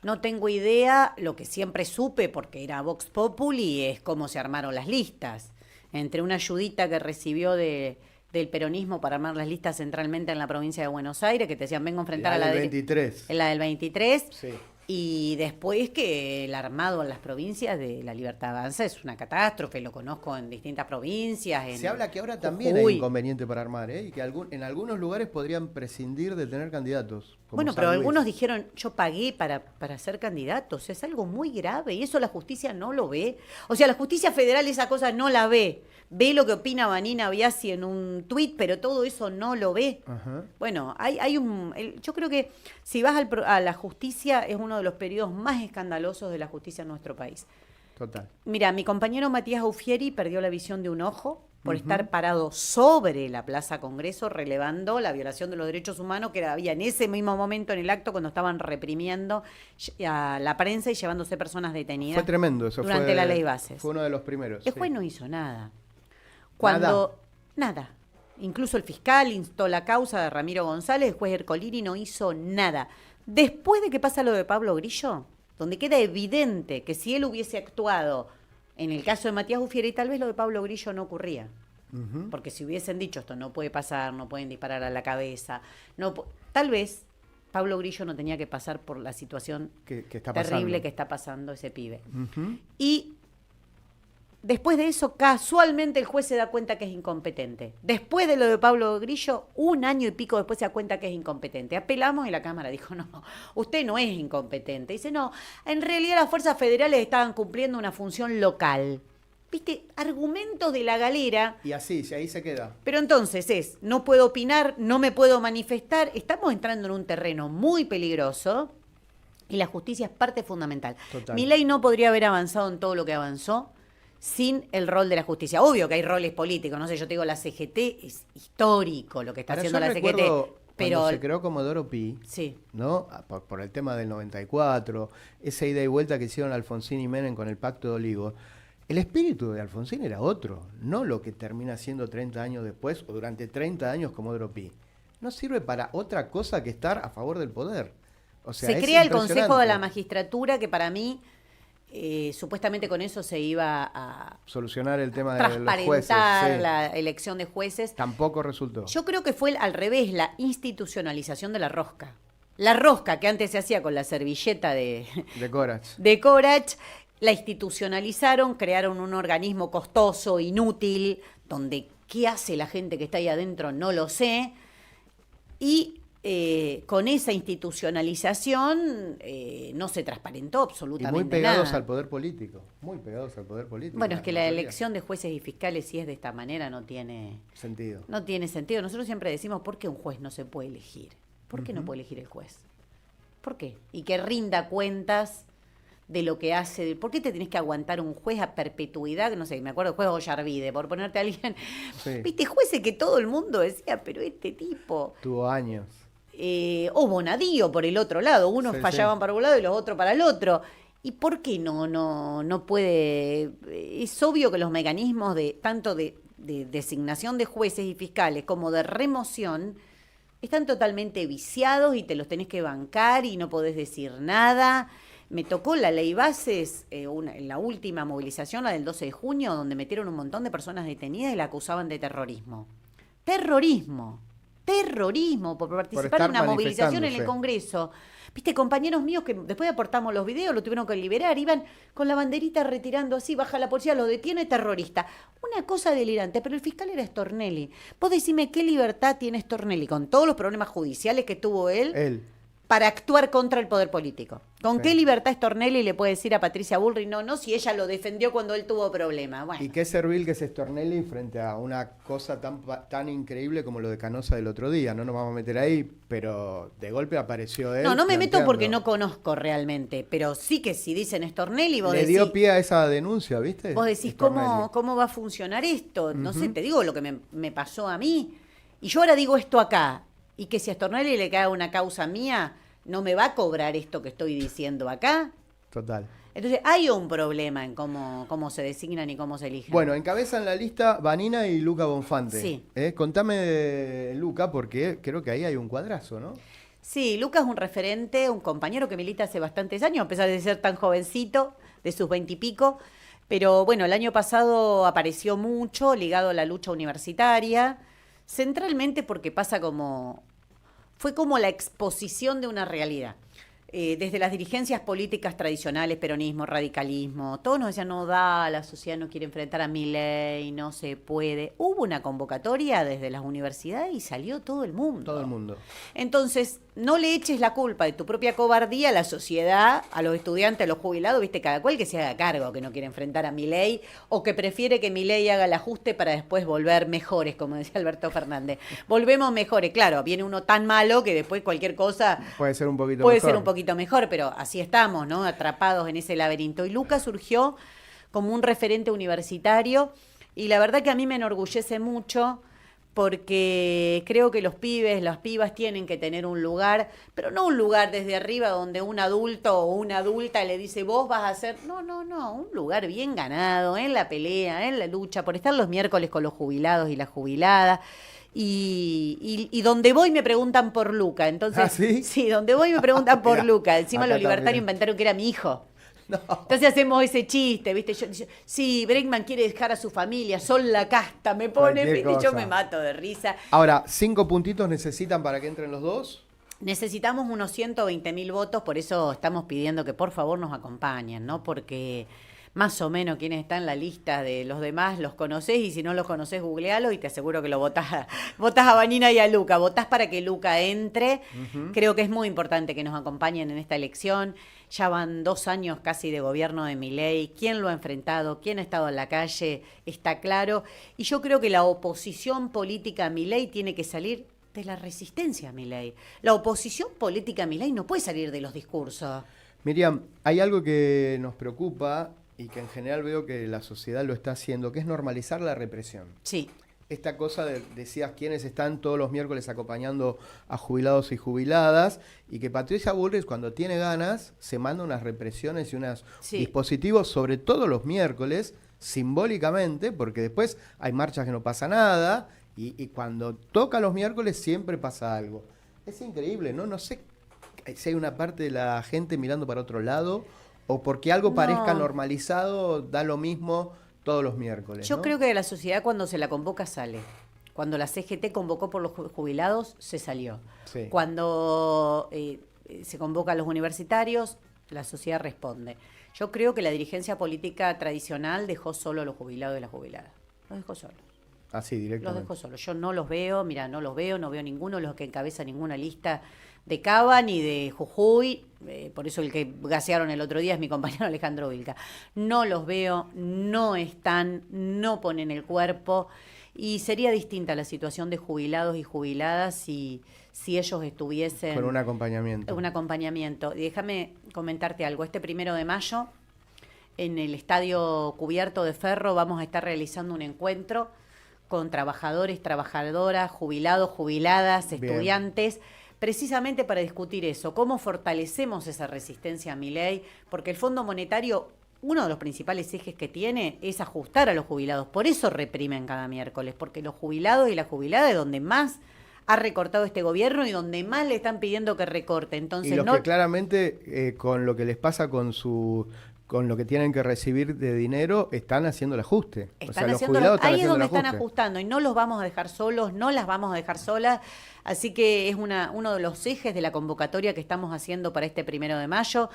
No tengo idea. Lo que siempre supe, porque era Vox Populi, es cómo se armaron las listas. Entre una ayudita que recibió del peronismo para armar las listas centralmente en la provincia de Buenos Aires, que te decían, vengo a enfrentar a la del 23. En la del 23. Sí. Y después que el armado en las provincias de La Libertad Avanza es una catástrofe, lo conozco en distintas provincias. Se habla que ahora también hay inconveniente para armar, y que en algunos lugares podrían prescindir de tener candidatos. Bueno, pero algunos dijeron, yo pagué para ser candidatos, es algo muy grave y eso la justicia no lo ve. O sea, la justicia federal esa cosa no la ve. Ve lo que opina Vanina Biasi en un tuit, pero todo eso no lo ve. Ajá. Bueno, yo creo que si vas a la justicia es uno de los periodos más escandalosos de la justicia en nuestro país. Total. Mira, mi compañero Matías Aufieri perdió la visión de un ojo por estar parado sobre la Plaza Congreso relevando la violación de los derechos humanos que había en ese mismo momento en el acto cuando estaban reprimiendo a la prensa y llevándose personas detenidas. Fue tremendo eso. Durante la ley Bases. Fue uno de los primeros. El juez no hizo nada. Nada. Incluso el fiscal instó la causa de Ramiro González, el juez Ercolini no hizo nada. Después de que pasa lo de Pablo Grillo, donde queda evidente que si él hubiese actuado en el caso de Matías Aufieri, tal vez lo de Pablo Grillo no ocurría. Porque si hubiesen dicho esto no puede pasar, no pueden disparar a la cabeza, tal vez Pablo Grillo no tenía que pasar por la situación que está terrible que está pasando ese pibe. Y después de eso, casualmente el juez se da cuenta que es incompetente. Después de lo de Pablo Grillo, 1 año y pico después se da cuenta que es incompetente. Apelamos y la Cámara dijo, no, usted no es incompetente. Dice, no, en realidad las fuerzas federales estaban cumpliendo una función local. ¿Viste? Argumentos de la galera. Y así, ahí se queda. Pero entonces no puedo opinar, no me puedo manifestar. Estamos entrando en un terreno muy peligroso y la justicia es parte fundamental. Milei no podría haber avanzado en todo lo que avanzó sin el rol de la justicia. Obvio que hay roles políticos, no sé, yo te digo, la CGT es histórico lo que está haciendo la CGT. Pero cuando se creó Comodoro Pi, sí, ¿no? Por el tema del 94, esa ida y vuelta que hicieron Alfonsín y Menem con el Pacto de Olivos, el espíritu de Alfonsín era otro, no lo que termina siendo 30 años después o durante 30 años Comodoro Pi. No sirve para otra cosa que estar a favor del poder. O sea, se crea el Consejo de la Magistratura que para mí supuestamente con eso se iba a solucionar el tema de los jueces. Transparentar la elección de jueces. Tampoco resultó. Yo creo que fue al revés, la institucionalización de la rosca. La rosca que antes se hacía con la servilleta De Corach. de Corach, la institucionalizaron, crearon un organismo costoso, inútil, donde qué hace la gente que está ahí adentro no lo sé. Y con esa institucionalización no se transparentó Y absolutamente muy pegados nada. al poder político. Muy pegados al poder político. Bueno, es que la mayoría. elección de jueces y fiscales, si es de esta manera, no tiene Sentido. sentido. Nosotros siempre decimos, ¿por qué un juez no se puede elegir? ¿Por qué no puede elegir el juez? ¿Por qué? Y que rinda cuentas de lo que hace. ¿Por qué te tenés que aguantar un juez a perpetuidad? No sé, me acuerdo del juez Ollarvide, por ponerte a alguien. Sí. Viste, jueces que todo el mundo decía, pero este tipo. Tuvo años. O Bonadío por el otro lado. Unos Sí, fallaban sí. para un lado y los otros para el otro. ¿Y por qué no puede? Es obvio que los mecanismos de tanto de designación de jueces y fiscales como de remoción están totalmente viciados y te los tenés que bancar y no podés decir nada. Me tocó la ley Bases, en la última movilización, la del 12 de junio, donde metieron un montón de personas detenidas y la acusaban de terrorismo. Terrorismo por participar en estar una movilización en el manifestándose. Congreso. Viste, compañeros míos que después aportamos los videos, lo tuvieron que liberar, iban con la banderita retirando así, baja la policía, lo detiene, terrorista. Una cosa delirante, pero el fiscal era Stornelli. Vos decime qué libertad tiene Stornelli, con todos los problemas judiciales que tuvo él, para actuar contra el poder político. ¿Con Sí. qué libertad Stornelli le puede decir a Patricia Bullrich, no, si ella lo defendió cuando él tuvo problemas? Bueno. Y qué servil que es Stornelli frente a una cosa tan increíble como lo de Canosa del otro día. No nos vamos a meter ahí, pero de golpe apareció él. No me meto planteando. porque no conozco realmente, pero sí que si dicen Stornelli, vos Le decís... dio pie a esa denuncia, ¿viste? Vos decís, Stornelli. ¿cómo va a funcionar esto? No sé, te digo lo que me pasó a mí. Y yo ahora digo esto acá. Y que si a Stornelli le cae una causa mía, ¿no me va a cobrar esto que estoy diciendo acá? Total. Entonces hay un problema en cómo se designan y cómo se eligen. Bueno, encabezan la lista Vanina y Luca Bonfante. Sí. Contame de Luca, porque creo que ahí hay un cuadrazo, ¿no? Sí, Lucas es un referente, un compañero que milita hace bastantes años, a pesar de ser tan jovencito, de sus 20 y pico. Pero bueno, el año pasado apareció mucho ligado a la lucha universitaria, centralmente porque fue como la exposición de una realidad. Desde las dirigencias políticas tradicionales, peronismo, radicalismo, todos nos decían, no da, la sociedad no quiere enfrentar a Milei, no se puede. Hubo una convocatoria desde las universidades y salió todo el mundo. Todo el mundo. Entonces, no le eches la culpa de tu propia cobardía a la sociedad, a los estudiantes, a los jubilados, viste, cada cual que se haga cargo, que no quiere enfrentar a Milei o que prefiere que Milei haga el ajuste para después volver mejores, como decía Alberto Fernández. Volvemos mejores, claro, viene uno tan malo que después cualquier cosa Puede ser un poquito puede mejor. ser un poquito mejor, pero así estamos, ¿no? Atrapados en ese laberinto. Y Lucas surgió como un referente universitario y la verdad que a mí me enorgullece mucho porque creo que los pibes, las pibas tienen que tener un lugar, pero no un lugar desde arriba donde un adulto o una adulta le dice vos vas a hacer, no, un lugar bien ganado, en la pelea, en la lucha, por estar los miércoles con los jubilados y las jubiladas. Y donde voy me preguntan por Luca. Entonces, ¿Ah, sí? Sí, donde voy me preguntan por Mirá, Luca. Encima acá los libertarios también. inventaron que era mi hijo. No. Entonces hacemos ese chiste, ¿viste? Sí, Bregman quiere dejar a su familia, son la casta, me pone, Cualquier ¿viste? Yo cosa. me mato de risa. Ahora, 5 puntitos necesitan para que entren los dos. Necesitamos unos 120.000 votos, por eso estamos pidiendo que por favor nos acompañen, ¿no? Porque más o menos quienes están en la lista de los demás los conocés y si no los conocés, googlealo y te aseguro que lo votás a Vanina y a Luca. Votás para que Luca entre. Creo que es muy importante que nos acompañen en esta elección. Ya van 2 años casi de gobierno de Milei. ¿Quién lo ha enfrentado? ¿Quién ha estado en la calle? Está claro. Y yo creo que la oposición política a Milei tiene que salir de la resistencia a Milei. La oposición política a Milei no puede salir de los discursos. Miriam, hay algo que nos preocupa y que en general veo que la sociedad lo está haciendo, que es normalizar la represión. Sí. Esta cosa decías quiénes están todos los miércoles acompañando a jubilados y jubiladas, y que Patricia Bullrich cuando tiene ganas se manda unas represiones y unos dispositivos sobre todos los miércoles, simbólicamente, porque después hay marchas que no pasa nada, y cuando toca los miércoles siempre pasa algo. Es increíble, ¿no? No sé si hay una parte de la gente mirando para otro lado, o porque algo parezca normalizado, da lo mismo todos los miércoles. Yo ¿no? creo que de la sociedad cuando se la convoca sale. Cuando la CGT convocó por los jubilados, se salió. Sí. Cuando se convoca a los universitarios, la sociedad responde. Yo creo que la dirigencia política tradicional dejó solo a los jubilados y las jubiladas. Los dejó solos. Así, Los directamente. dejo solos. Yo no los veo, mira, no veo ninguno de los que encabeza ninguna lista de Cava ni de Jujuy. Por eso el que gasearon el otro día es mi compañero Alejandro Vilca. No los veo, no están, no ponen el cuerpo. Y sería distinta la situación de jubilados y jubiladas si ellos estuviesen... Con un acompañamiento. Un acompañamiento. Y déjame comentarte algo. Este 1 de mayo, en el Estadio Cubierto de Ferro, vamos a estar realizando un encuentro con trabajadores, trabajadoras, jubilados, jubiladas, Bien. estudiantes, precisamente para discutir eso, cómo fortalecemos esa resistencia a Milei, porque el Fondo Monetario, uno de los principales ejes que tiene es ajustar a los jubilados, por eso reprimen cada miércoles, porque los jubilados y las jubiladas es donde más ha recortado este gobierno y donde más le están pidiendo que recorte. Entonces, Y los no... que claramente, con lo que les pasa con lo que tienen que recibir de dinero, están haciendo el ajuste. Están los haciendo jubilados están ahí es haciendo el donde están ajuste. ajustando y no los vamos a dejar solos, no las vamos a dejar solas. Así que es uno de los ejes de la convocatoria que estamos haciendo para este 1 de mayo.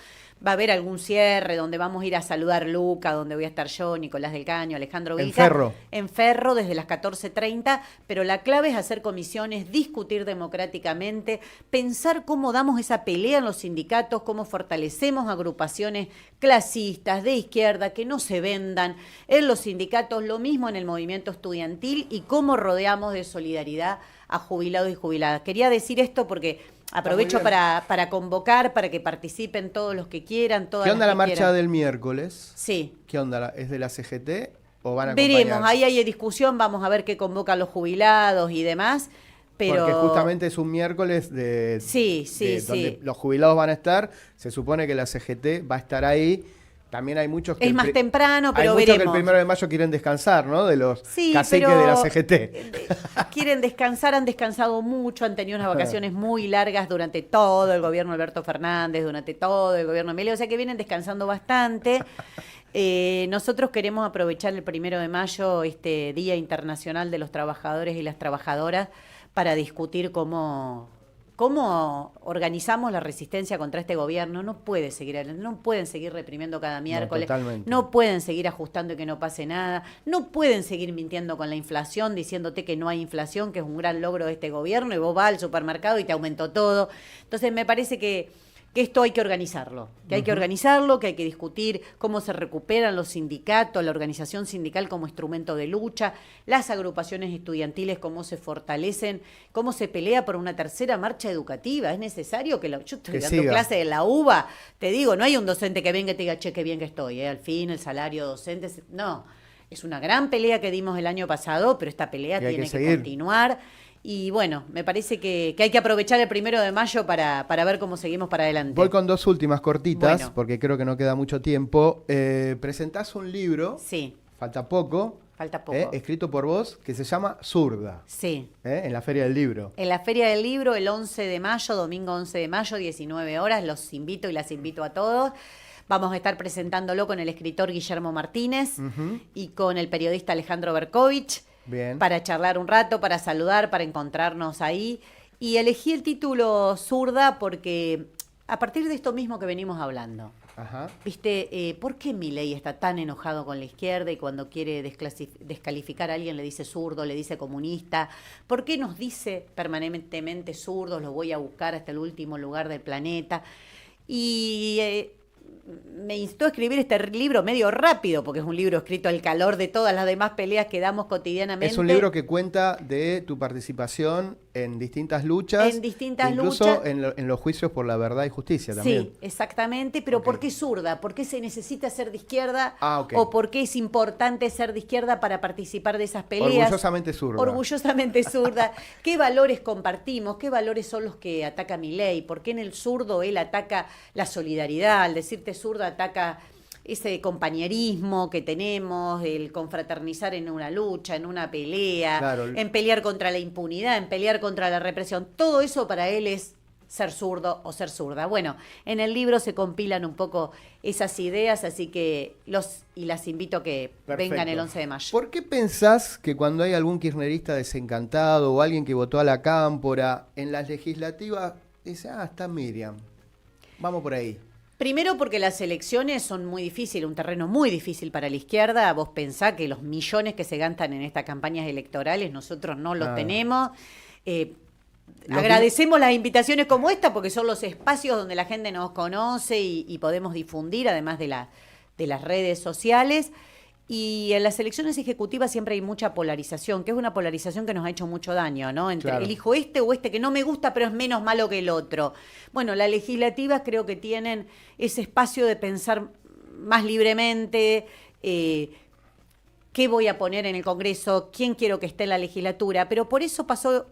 Va a haber algún cierre donde vamos a ir a saludar Luca, donde voy a estar yo, Nicolás del Caño, Alejandro Vilca. En Ferro. En Ferro, desde las 14:30, pero la clave es hacer comisiones, discutir democráticamente, pensar cómo damos esa pelea en los sindicatos, cómo fortalecemos agrupaciones clasistas, de izquierda, que no se vendan en los sindicatos, lo mismo en el movimiento estudiantil y cómo rodeamos de solidaridad a jubilados y jubiladas. Quería decir esto porque aprovecho para convocar, para que participen todos los que quieran, todas ¿Qué onda las la que marcha quieran. del miércoles? Sí. ¿Qué onda? ¿Es de la CGT o van a acompañar? Veremos, ahí hay discusión, vamos a ver qué convocan los jubilados y demás, pero... Porque justamente es un miércoles Sí, donde los jubilados van a estar, se supone que la CGT va a estar ahí. También hay muchos que... Es más temprano, pero hay muchos veremos. que el 1 de mayo quieren descansar, ¿no? De los Sí, caciques pero de la CGT. quieren descansar, han descansado mucho, han tenido unas vacaciones muy largas durante todo el gobierno de Alberto Fernández, durante todo el gobierno de Milei, o sea que vienen descansando bastante. Nosotros queremos aprovechar el 1 de mayo, este Día Internacional de los Trabajadores y las Trabajadoras, para discutir cómo organizamos la resistencia contra este gobierno. No pueden seguir reprimiendo cada miércoles, totalmente. no pueden seguir ajustando y que no pase nada, no pueden seguir mintiendo con la inflación, diciéndote que no hay inflación, que es un gran logro de este gobierno, y vos vas al supermercado y te aumentó todo. Entonces me parece que esto hay que organizarlo, que hay que discutir cómo se recuperan los sindicatos, la organización sindical como instrumento de lucha, las agrupaciones estudiantiles cómo se fortalecen, cómo se pelea por una tercera marcha educativa. Es necesario yo estoy dando siga. clase en la UBA, te digo, no hay un docente que venga y te diga, che, qué bien que estoy, al fin el salario docente, no. Es una gran pelea que dimos el año pasado, pero esta pelea tiene que continuar. Y bueno, me parece que hay que aprovechar el 1 de mayo para ver cómo seguimos para adelante. Voy con dos últimas cortitas, Bueno. porque creo que no queda mucho tiempo. Presentás un libro, Sí, falta poco, falta poco. escrito por vos, que se llama Zurda, Sí. en la Feria del Libro. En la Feria del Libro, el 11 de mayo, domingo 11 de mayo, 19 horas, los invito y las invito a todos. Vamos a estar presentándolo con el escritor Guillermo Martínez y con el periodista Alejandro Berkovich. Bien. Para charlar un rato, para saludar, para encontrarnos ahí. Y elegí el título Zurda porque a partir de esto mismo que venimos hablando, Ajá. ¿viste? ¿Por qué Milei está tan enojado con la izquierda y cuando quiere descalificar a alguien le dice zurdo, le dice comunista? ¿Por qué nos dice permanentemente zurdos, los voy a buscar hasta el último lugar del planeta? Y me instó a escribir este libro medio rápido, porque es un libro escrito al calor de todas las demás peleas que damos cotidianamente. Es un libro que cuenta de tu participación en distintas luchas. En distintas incluso luchas. en los juicios por la verdad y justicia también. Sí, exactamente, pero Ok. ¿por qué zurda? ¿Por qué se necesita ser de izquierda? Ok. ¿O por qué es importante ser de izquierda para participar de esas peleas? Orgullosamente zurda. Orgullosamente zurda. ¿Qué valores compartimos? ¿Qué valores son los que ataca Milei? ¿Por qué en el zurdo él ataca la solidaridad? Al decirte zurda ataca ese compañerismo que tenemos, el confraternizar en una lucha, en una pelea, Claro. en pelear contra la impunidad, en pelear contra la represión. Todo eso para él es ser zurdo o ser zurda. Bueno, en el libro se compilan un poco esas ideas, así que las invito a que vengan el 11 de mayo. ¿Por qué pensás que cuando hay algún kirchnerista desencantado o alguien que votó a la cámpora, en las legislativas dice, está Miriam, vamos por ahí? Primero porque las elecciones son muy difíciles, un terreno muy difícil para la izquierda. Vos pensás que los millones que se gastan en estas campañas electorales nosotros no los tenemos. Agradecemos las invitaciones como esta porque son los espacios donde la gente nos conoce y podemos difundir, además de las redes sociales. Y en las elecciones ejecutivas siempre hay mucha polarización, que es una polarización que nos ha hecho mucho daño, ¿no? Entre elijo este o este que no me gusta, pero es menos malo que el otro. Bueno, las legislativas creo que tienen ese espacio de pensar más libremente, qué voy a poner en el Congreso, quién quiero que esté en la legislatura, pero por eso pasó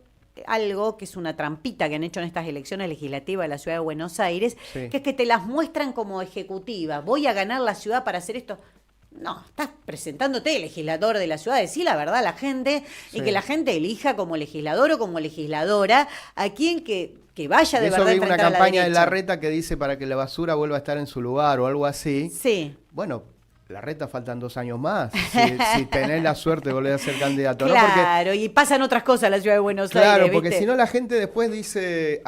algo que es una trampita que han hecho en estas elecciones legislativas de la Ciudad de Buenos Aires, que es que te las muestran como ejecutiva. Voy a ganar la ciudad para hacer esto. No, estás presentándote legislador de la ciudad, decir la verdad a la gente y que la gente elija como legislador o como legisladora a quien que vaya de verdad a enfrentar a la derecha. Eso vi una campaña de Larreta que dice para que la basura vuelva a estar en su lugar o algo así. Sí. Bueno, Larreta faltan 2 años más, si tenés la suerte de volver a ser candidato. Claro, ¿no? Porque, y pasan otras cosas en la Ciudad de Buenos Aires. Claro, porque si no la gente después dice,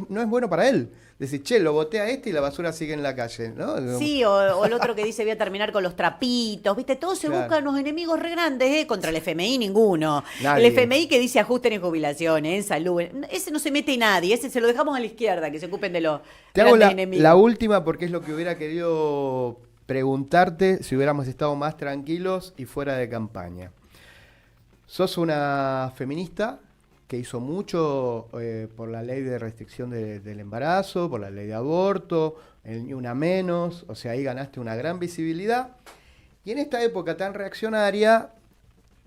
no es bueno para él. Decir, che, lo voté a este y la basura sigue en la calle, ¿no? Sí, o el otro que dice voy a terminar con los trapitos, ¿viste? Todos se buscan unos enemigos re grandes, contra el FMI ninguno. Nadie. El FMI que dice ajusten en jubilaciones, en salud, ese no se mete nadie, ese se lo dejamos a la izquierda, que se ocupen de los grandes enemigos. La última, porque es lo que hubiera querido preguntarte si hubiéramos estado más tranquilos y fuera de campaña. Sos una feminista que hizo mucho por la ley de restricción del embarazo, por la ley de aborto, el Ni Una Menos, o sea, ahí ganaste una gran visibilidad. Y en esta época tan reaccionaria,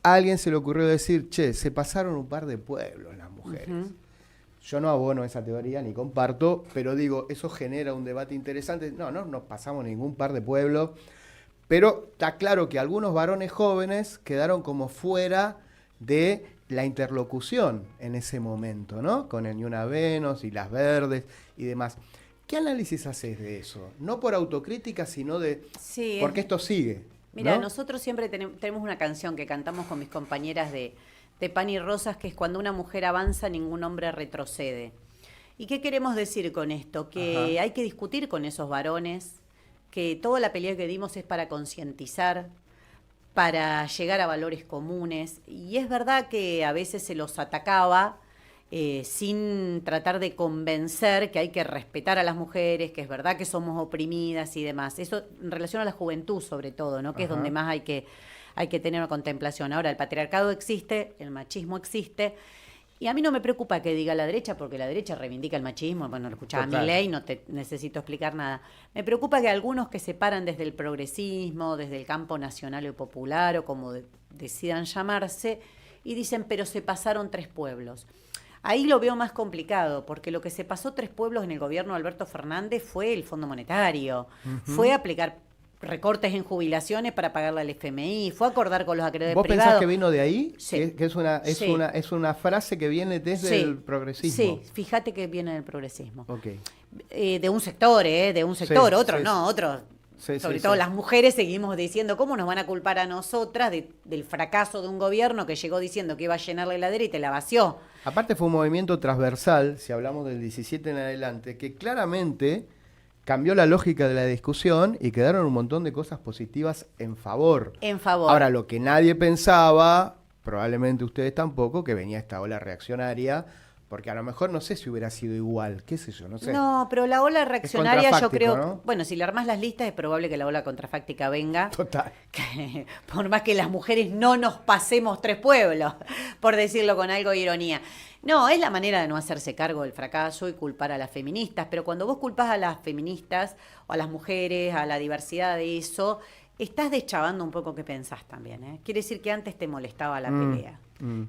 a alguien se le ocurrió decir, che, se pasaron un par de pueblos las mujeres. Yo no abono esa teoría ni comparto, pero digo, eso genera un debate interesante. No nos pasamos ningún par de pueblos, pero está claro que algunos varones jóvenes quedaron como fuera de la interlocución en ese momento, ¿no? Con el Ni Una Menos y las verdes y demás. ¿Qué análisis haces de eso? No por autocrítica, sino de... Sí, porque esto sigue. Mira, ¿no? Nosotros siempre tenemos una canción que cantamos con mis compañeras de Pan y Rosas, que es cuando una mujer avanza, ningún hombre retrocede. ¿Y qué queremos decir con esto? Que hay que discutir con esos varones, que toda la pelea que dimos es para concientizar, para llegar a valores comunes. Y es verdad que a veces se los atacaba sin tratar de convencer que hay que respetar a las mujeres, que es verdad que somos oprimidas y demás. Eso en relación a la juventud sobre todo, ¿no? Que es donde más hay que tener una contemplación. Ahora, el patriarcado existe, el machismo existe, y a mí no me preocupa que diga la derecha, porque la derecha reivindica el machismo. Bueno, lo escuchaba Milei, no te necesito explicar nada. Me preocupa que algunos que se paran desde el progresismo, desde el campo nacional o popular, o como decidan llamarse, y dicen, pero se pasaron 3 pueblos. Ahí lo veo más complicado, porque lo que se pasó 3 pueblos en el gobierno de Alberto Fernández fue el Fondo Monetario, fue aplicar recortes en jubilaciones para pagarle al FMI, fue acordar con los acreedores privados. ¿Vos pensás que vino de ahí? Sí. Que es una frase que viene desde el progresismo. Sí, fíjate que viene del progresismo. Okay. De un sector, otro no, otro. Sobre todo las mujeres seguimos diciendo, ¿cómo nos van a culpar a nosotras del fracaso de un gobierno que llegó diciendo que iba a llenar la heladera y te la vació? Aparte fue un movimiento transversal, si hablamos del 17 en adelante, que claramente cambió la lógica de la discusión y quedaron un montón de cosas positivas en favor. En favor. Ahora, lo que nadie pensaba, probablemente ustedes tampoco, que venía esta ola reaccionaria, porque a lo mejor no sé si hubiera sido igual, qué sé yo, no sé. No, pero la ola reaccionaria yo creo, ¿no? Bueno, si le armás las listas es probable que la ola contrafáctica venga. Total. Que, por más que las mujeres no nos pasemos 3 pueblos, por decirlo con algo de ironía. No, es la manera de no hacerse cargo del fracaso y culpar a las feministas, pero cuando vos culpás a las feministas o a las mujeres, a la diversidad de eso, estás deschavando un poco qué pensás también, ¿eh? Quiere decir que antes te molestaba la pelea.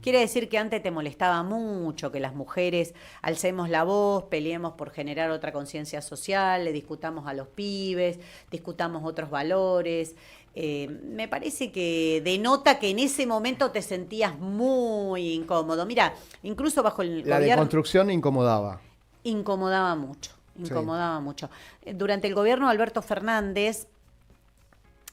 Quiere decir que antes te molestaba mucho que las mujeres alcemos la voz, peleemos por generar otra conciencia social, le discutamos a los pibes, discutamos otros valores. Me parece que denota que en ese momento te sentías muy incómodo. Mira, incluso bajo el La gobierno... deconstrucción incomodaba. incomodaba mucho, incomodaba mucho. Durante el gobierno de Alberto Fernández,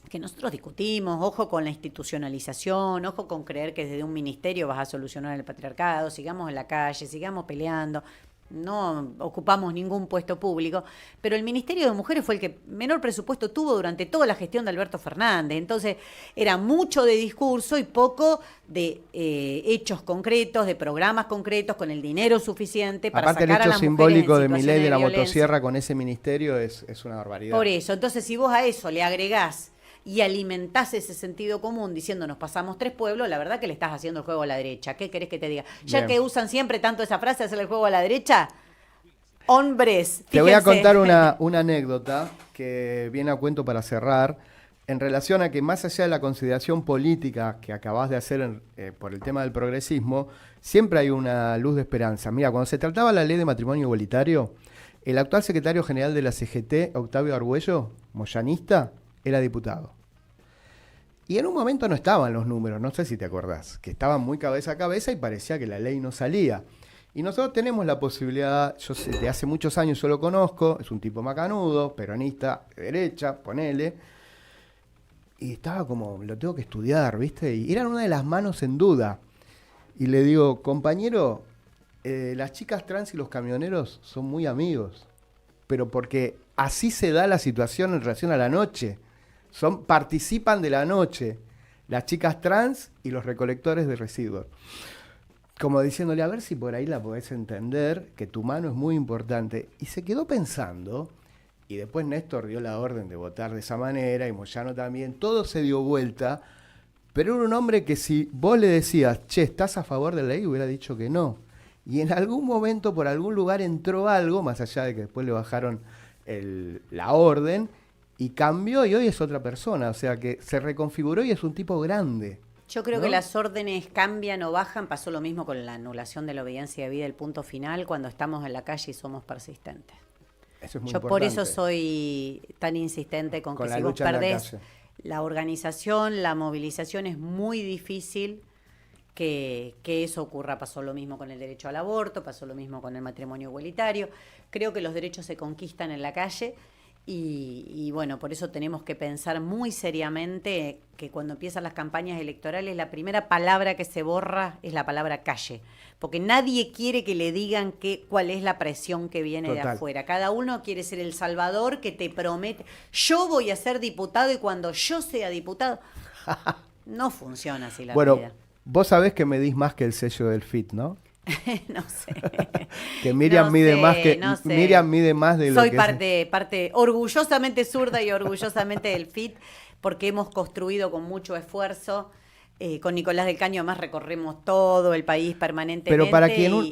que nosotros discutimos, ojo con la institucionalización, ojo con creer que desde un ministerio vas a solucionar el patriarcado, sigamos en la calle, sigamos peleando, no ocupamos ningún puesto público, pero el Ministerio de Mujeres fue el que menor presupuesto tuvo durante toda la gestión de Alberto Fernández, entonces era mucho de discurso y poco de hechos concretos, de programas concretos, con el dinero suficiente para aparte sacar a las el hecho mujeres simbólico de en Milei de la violencia. motosierra con ese ministerio es una barbaridad. Por eso, entonces si vos a eso le agregás y alimentás ese sentido común diciendo nos pasamos 3 pueblos, la verdad que le estás haciendo el juego a la derecha. ¿Qué querés que te diga? Ya Bien. que usan siempre tanto esa frase, hacerle el juego a la derecha, hombres, Te voy a fíjense. contar una anécdota que viene a cuento para cerrar, en relación a que más allá de la consideración política que acabás de hacer por el tema del progresismo, siempre hay una luz de esperanza. Mira, cuando se trataba la ley de matrimonio igualitario, el actual secretario general de la CGT, Octavio Argüello, moyanista, era diputado. Y en un momento no estaban los números, no sé si te acordás, que estaban muy cabeza a cabeza y parecía que la ley no salía. Y nosotros tenemos la posibilidad, yo sé, de hace muchos años yo lo conozco, es un tipo macanudo, peronista, de derecha, ponele, y estaba como, lo tengo que estudiar, ¿viste? Y eran una de las manos en duda. Y le digo, compañero, las chicas trans y los camioneros son muy amigos, pero porque así se da la situación en relación a la noche. Participan de la noche, las chicas trans y los recolectores de residuos. Como diciéndole, a ver si por ahí la podés entender, que tu mano es muy importante. Y se quedó pensando, y después Néstor dio la orden de votar de esa manera, y Moyano también, todo se dio vuelta, pero era un hombre que si vos le decías, che, ¿estás a favor de la ley?, hubiera dicho que no. Y en algún momento, por algún lugar, entró algo, más allá de que después le bajaron la orden, y cambió y hoy es otra persona, o sea que se reconfiguró y es un tipo grande. Yo creo ¿no? que las órdenes cambian o bajan, pasó lo mismo con la anulación de la obediencia de vida, el punto final, cuando estamos en la calle y somos persistentes. Eso es muy Yo importante. por eso soy tan insistente con que la si vos lucha en la perdés calle. la organización, la movilización, es muy difícil que eso ocurra. Pasó lo mismo con el derecho al aborto, pasó lo mismo con el matrimonio igualitario. Creo que los derechos se conquistan en la calle. Y bueno, por eso tenemos que pensar muy seriamente que cuando empiezan las campañas electorales, la primera palabra que se borra es la palabra calle, porque nadie quiere que le digan cuál es la presión que viene de afuera. Cada uno quiere ser el salvador que te promete, yo voy a ser diputado y cuando yo sea diputado, no funciona así la vida. Vos sabés que medís más que el sello del FIT, ¿no? No sé. Que Miriam mide más que no sé. Miriam mide más de lo Soy que parte orgullosamente zurda y orgullosamente del FIT, porque hemos construido con mucho esfuerzo. Con Nicolás del Caño además recorremos todo el país permanentemente. Pero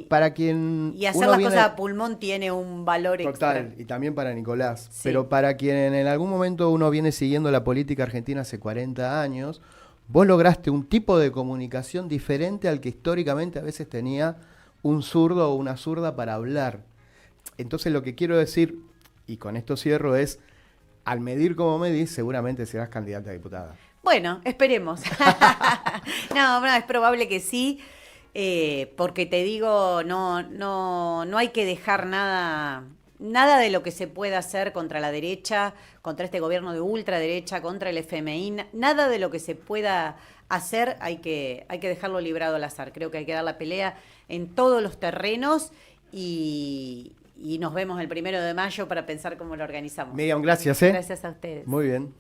para quien y hacer las cosas a pulmón tiene un valor total, extra. y también para Nicolás. Sí. Pero para quien en algún momento uno viene siguiendo la política argentina hace 40 años, vos lograste un tipo de comunicación diferente al que históricamente a veces tenía un zurdo o una zurda para hablar. Entonces lo que quiero decir, y con esto cierro, es, al medir como medís, seguramente serás candidata a diputada. Bueno, esperemos. No, es probable que sí, porque te digo, no hay que dejar nada de lo que se pueda hacer contra la derecha, contra este gobierno de ultraderecha, contra el FMI, nada de lo que se pueda hacer hay que dejarlo librado al azar. Creo que hay que dar la pelea en todos los terrenos y nos vemos el 1 de mayo para pensar cómo lo organizamos. Miriam, gracias. Gracias a ustedes. Muy bien.